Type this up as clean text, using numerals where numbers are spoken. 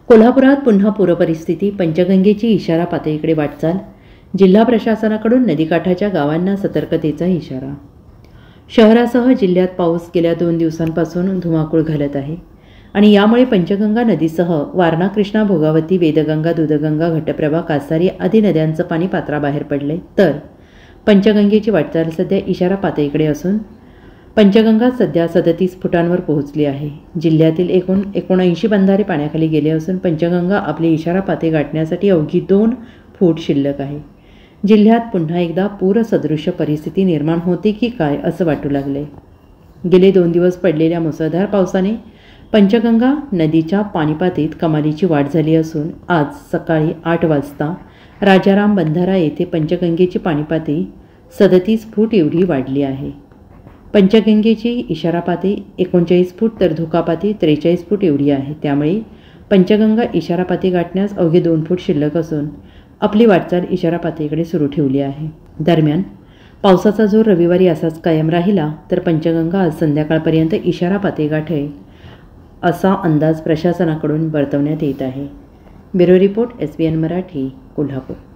कोल्हापुरात पुन्हा पूरपरिस्थिती, पंचगंगेची इशारा पातळीकडे वाटचाल. जिल्हा प्रशासनाकडून नदीकाठाच्या गावांना सतर्कतेचा इशारा. शहरासह जिल्ह्यात पाऊस गेल्या 2 दिवसांपासून धुमाकूळ घालत आहे आणि यामुळे पंचगंगा नदीसह वारणा, कृष्णा, भोगावती, वेदगंगा, दूधगंगा, घटप्रभा, कासारी आदी नद्यांचं पाणी पात्राबाहेर पडले. तर पंचगंगेची वाटचाल सध्या इशारा पातळीकडे असून पंचगंगा सध्या 37 फुटांवर पोहोचली आहे. जिल्ह्यातील एकूण 79 बंधारे पाण्याखाली गेले असून पंचगंगा आपली इशारा पातळी गाठण्यासाठी अवघी 2 फूट शिल्लक आहे. जिल्ह्यात पुन्हा एकदा पूरसदृश्य परिस्थिती निर्माण होते की काय असं वाटू लागले. गेले 2 दिवस पडलेल्या मुसळधार पावसाने पंचगंगा नदीच्या पाणीपातळीत कमालीची वाढ झाली असून आज सकाळी 8 वाजता राजाराम बंधारा येथे पंचगंगेची पाणीपातळी 37 फूट एवढी वाढली आहे. पंचगंगेची इशारा पातळी 39 फूट तर धोकापातळी 43 फूट एवढी आहे. त्यामुळे पंचगंगा इशारा पातळी गाठण्यास अवघे 2 फूट शिल्लक असून आपली वाटचाल इशारा पातळीकडे सुरू ठेवली आहे. दरम्यान पावसाचा जोर रविवारी असाच कायम राहिला तर पंचगंगा आज संध्याकाळपर्यंत इशारा पातळी गाठेल असा अंदाज प्रशासनाकडून वर्तवण्यात येत आहे. Bureau report, SBN Marathi, Kolhapur.